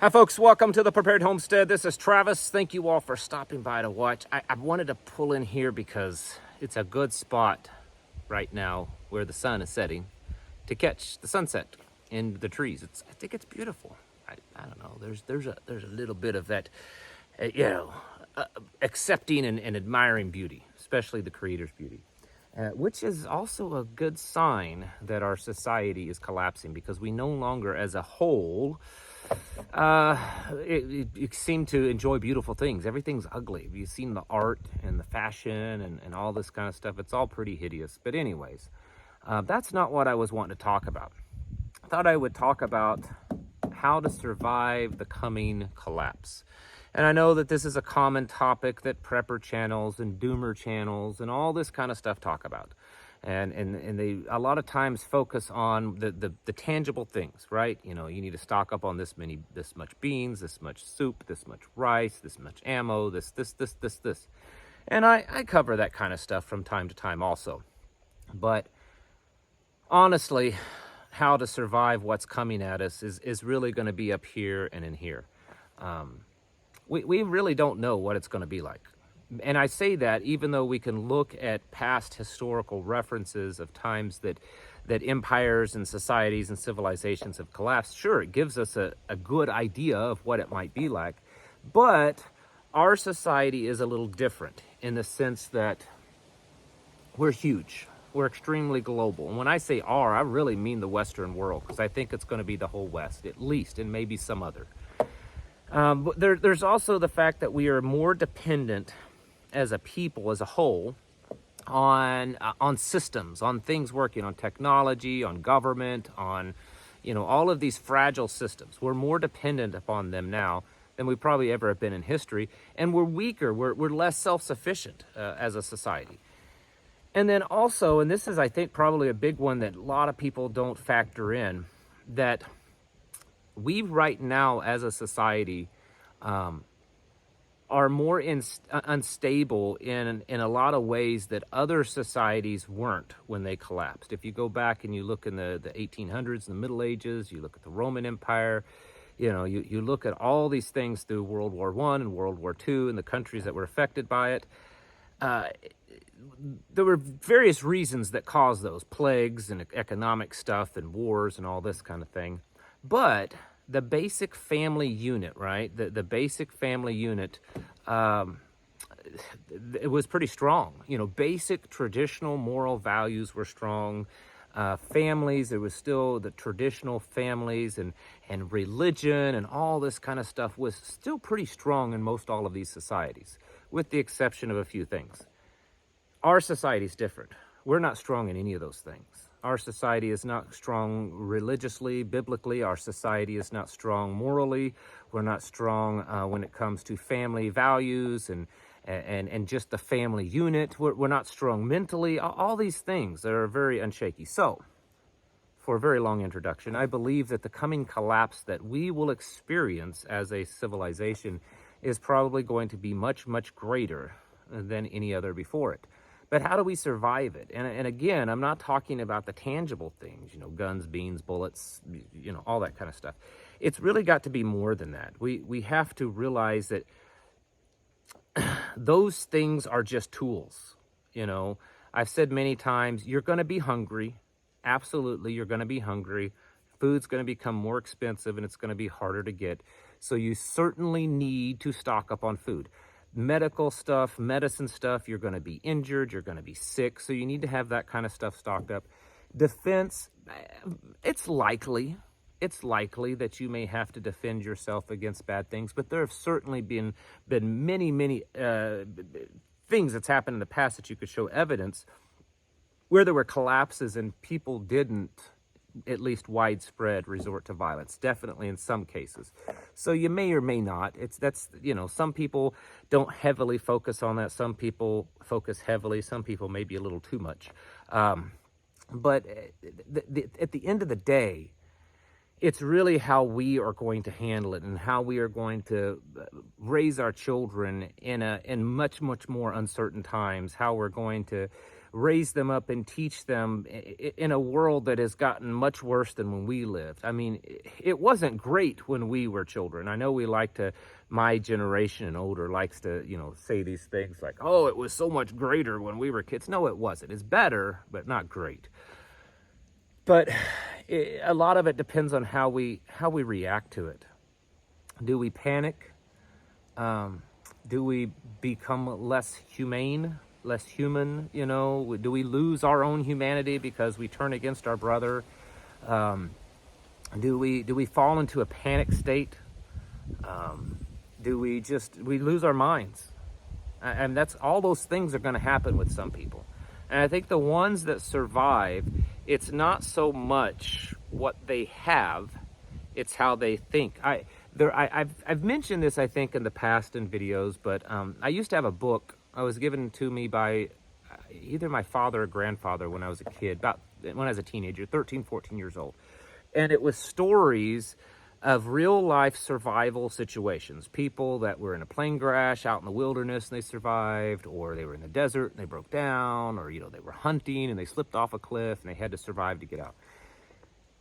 Hi folks, welcome to the Prepared Homestead. This is Travis. Thank you all for stopping by to watch. I wanted to pull in here because it's a good spot right now where the sun is setting to catch the sunset in the trees. I think it's beautiful. I don't know. There's a little bit of that, accepting and admiring beauty, especially the Creator's beauty. Which is also a good sign that our society is collapsing, because we no longer as a whole it seem to enjoy beautiful things. Everything's ugly. You've seen the art and the fashion and all this kind of stuff. It's all pretty hideous. But anyways, that's not what I was wanting to talk about. I thought I would talk about how to survive the coming collapse. And I know that this is a common topic that prepper channels and doomer channels and all this kind of stuff talk about. And they a lot of times focus on the tangible things, right? You know, you need to stock up on this much beans, this much soup, this much rice, this much ammo, this. And I cover that kind of stuff from time to time also. But honestly, how to survive what's coming at us is really going to be up here and in here. We really don't know what it's going to be like. And I say that even though we can look at past historical references of times that empires and societies and civilizations have collapsed. Sure, it gives us a good idea of what it might be like. But our society is a little different in the sense that we're huge. We're extremely global. And when I say our, I really mean the Western world, because I think it's going to be the whole West, at least, and maybe some other. But there's also the fact that we are more dependent as a people, as a whole, on systems, on things working, on technology, on government, on, all of these fragile systems. We're more dependent upon them now than we probably ever have been in history, and we're weaker. We're less self-sufficient as a society. And then also, and this is, I think, probably a big one that a lot of people don't factor in, that we right now as a society are more unstable in a lot of ways that other societies weren't when they collapsed. If you go back and you look in the 1800s, the Middle Ages, you look at the Roman Empire, you look at all these things through World War I and World War II and the countries that were affected by it. There were various reasons that caused those plagues and economic stuff and wars and all this kind of thing. But the basic family unit, right? The basic family unit, it was pretty strong. Basic traditional moral values were strong. Families, there was still the traditional families and religion and all this kind of stuff was still pretty strong in most all of these societies, with the exception of a few things. Our society is different. We're not strong in any of those things. Our society is not strong religiously, biblically. Our society is not strong morally. We're not strong when it comes to family values and just the family unit. We're not strong mentally. All these things that are very unshaky. So, for a very long introduction, I believe that the coming collapse that we will experience as a civilization is probably going to be much, much greater than any other before it. But how do we survive it? And again, I'm not talking about the tangible things, guns, beans, bullets, all that kind of stuff. It's really got to be more than that. We have to realize that those things are just tools. I've said many times, you're going to be hungry. Absolutely, you're going to be hungry. Food's going to become more expensive and it's going to be harder to get. So you certainly need to stock up on food. Medical stuff, medicine stuff, you're going to be injured, you're going to be sick, so you need to have that kind of stuff stocked up. Defense, it's likely that you may have to defend yourself against bad things, but there have certainly been many things that's happened in the past that you could show evidence where there were collapses and people didn't, at least widespread, resort to violence, definitely in some cases. So you may or may not. Some people don't heavily focus on that. Some people focus heavily. Some people maybe a little too much. But at the end of the day, it's really how we are going to handle it and how we are going to raise our children in much, much more uncertain times, how we're going to raise them up and teach them in a world that has gotten much worse than when we lived. I mean, it wasn't great when we were children. I know we like to, my generation and older likes to, you know, say these things like, oh, it was so much greater when we were kids. No, it wasn't. It's better, but not great. But a lot of it depends on how we react to it. Do we panic? Do we become less humane, less human? You know, do we lose our own humanity because we turn against our brother? Do we fall into a panic state? Do we lose our minds? And that's, all those things are going to happen with some people. And I think the ones that survive, it's not so much what they have, it's how they think. I've mentioned this, I think, in the past in videos, but I used to have a book. I was given to me by either my father or grandfather when I was a kid, about when I was a teenager, 13, 14 years old. And it was stories of real life survival situations. People that were in a plane crash out in the wilderness and they survived, or they were in the desert and they broke down, or, you know, they were hunting and they slipped off a cliff and they had to survive to get out.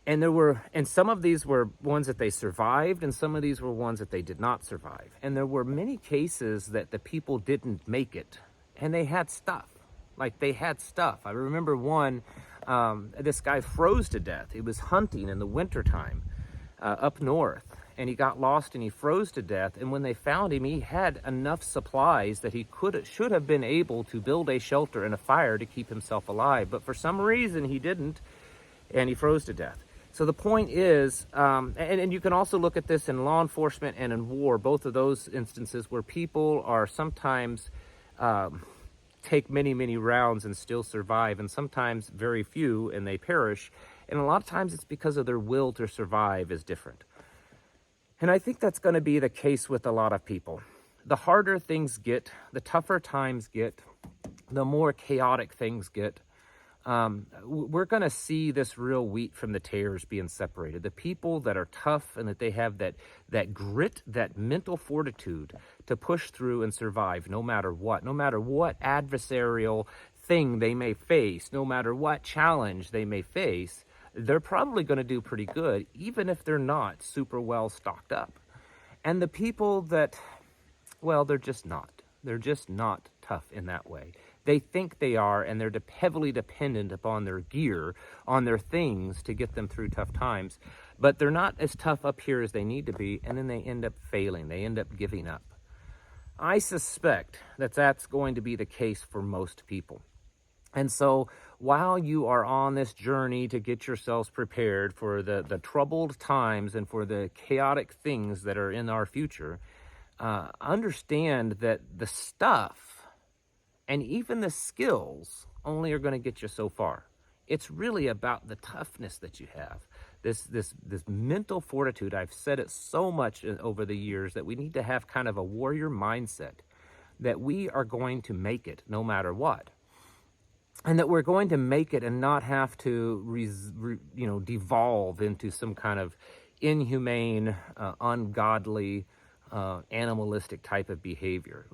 And some of these were ones that they survived, and some of these were ones that they did not survive. And there were many cases that the people didn't make it, and they had stuff. Like, they had stuff. I remember one, this guy froze to death. He was hunting in the wintertime up north, and he got lost and he froze to death. And when they found him, he had enough supplies that he should have been able to build a shelter and a fire to keep himself alive. But for some reason, he didn't, and he froze to death. So the point is, and you can also look at this in law enforcement and in war, both of those instances where people are sometimes take many, many rounds and still survive, and sometimes very few and they perish. And a lot of times it's because of their will to survive is different. And I think that's going to be the case with a lot of people. The harder things get, the tougher times get, the more chaotic things get, we're going to see this real wheat from the tares being separated. The people that are tough and that they have that grit, that mental fortitude to push through and survive no matter what adversarial thing they may face, no matter what challenge they may face, they're probably going to do pretty good, even if they're not super well stocked up. And the people that, well, they're just not tough in that way. They think they are, and they're heavily dependent upon their gear, on their things to get them through tough times. But they're not as tough up here as they need to be, and then they end up failing. They end up giving up. I suspect that that's going to be the case for most people. And so while you are on this journey to get yourselves prepared for the troubled times and for the chaotic things that are in our future, understand that the stuff and even the skills only are going to get you so far. It's really about the toughness that you have, this mental fortitude. I've said it so much over the years that we need to have kind of a warrior mindset, that we are going to make it no matter what. And that we're going to make it and not have to, devolve into some kind of inhumane, ungodly, animalistic type of behavior.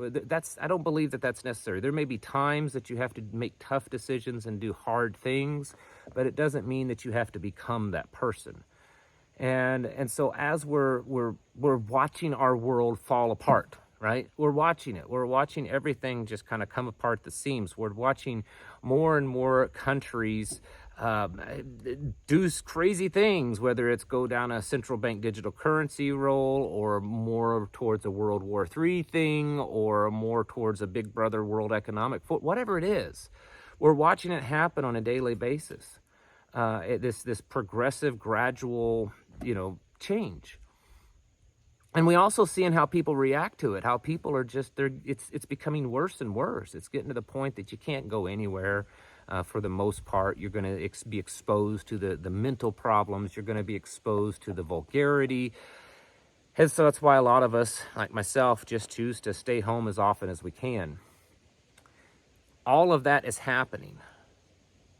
I don't believe that that's necessary. There may be times that you have to make tough decisions and do hard things, but it doesn't mean that you have to become that person. And so as we're watching our world fall apart, right? We're watching it. We're watching everything just kind of come apart at the seams. We're watching more and more countries do crazy things, whether it's go down a central bank digital currency role, or more towards a World War III thing, or more towards a big brother world economic, whatever it is. We're watching it happen on a daily basis. This progressive, gradual, change. And we also seeing how people react to it, how people are it's becoming worse and worse. It's getting to the point that you can't go anywhere. For the most part, you're going to be exposed to the mental problems. You're going to be exposed to the vulgarity. And so that's why a lot of us, like myself, just choose to stay home as often as we can. All of that is happening.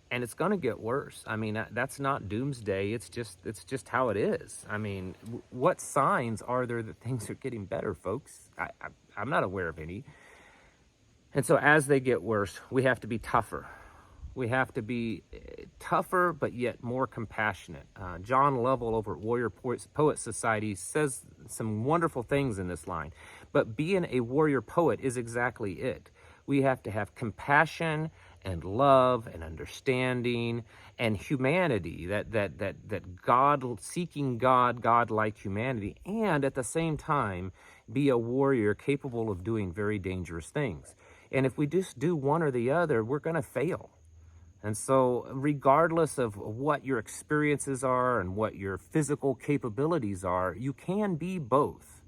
And it's going to get worse. I mean, that's not doomsday. It's just how it is. I mean, what signs are there that things are getting better, folks? I'm not aware of any. And so as they get worse, we have to be tougher. We have to be tougher, but yet more compassionate. John Lovell over at Warrior Poet Society says some wonderful things in this line. But being a warrior poet is exactly it. We have to have compassion and love and understanding and humanity, that God, seeking God, God-like humanity, and at the same time be a warrior capable of doing very dangerous things. And if we just do one or the other, we're going to fail. And so regardless of what your experiences are and what your physical capabilities are, you can be both.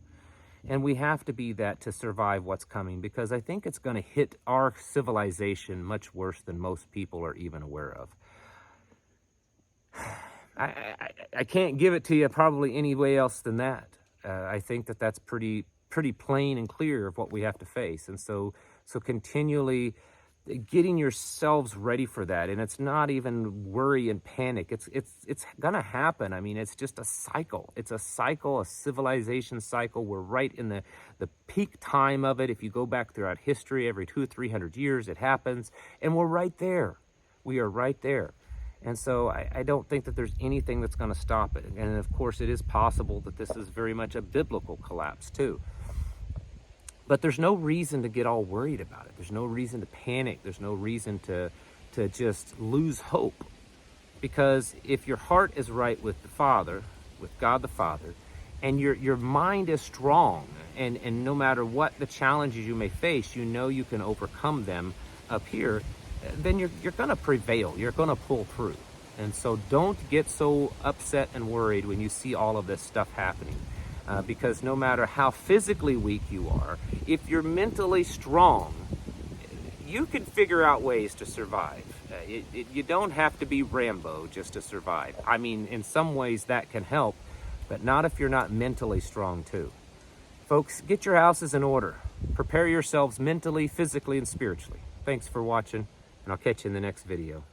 And we have to be that to survive what's coming, because I think it's going to hit our civilization much worse than most people are even aware of. I can't give it to you probably any way else than that. I think that that's pretty plain and clear of what we have to face. And so continually getting yourselves ready for that. And it's not even worry and panic. It's gonna happen. I mean, it's just a cycle. It's a cycle, a civilization cycle. We're right in the peak time of it. If you go back throughout history, every 200 or 300 years it happens, and we're right there. We are right there. And so I don't think that there's anything that's going to stop it. And of course, it is possible that this is very much a biblical collapse too. But there's no reason to get all worried about it. There's no reason to panic. There's no reason to just lose hope. Because if your heart is right with the Father, with God the Father, and your mind is strong, and no matter what the challenges you may face, you know you can overcome them up here, then you're going to prevail. You're going to pull through. And so don't get so upset and worried when you see all of this stuff happening. Because no matter how physically weak you are, if you're mentally strong, you can figure out ways to survive. You don't have to be Rambo just to survive. I mean, in some ways that can help, but not if you're not mentally strong too. Folks, get your houses in order. Prepare yourselves mentally, physically, and spiritually. Thanks for watching, and I'll catch you in the next video.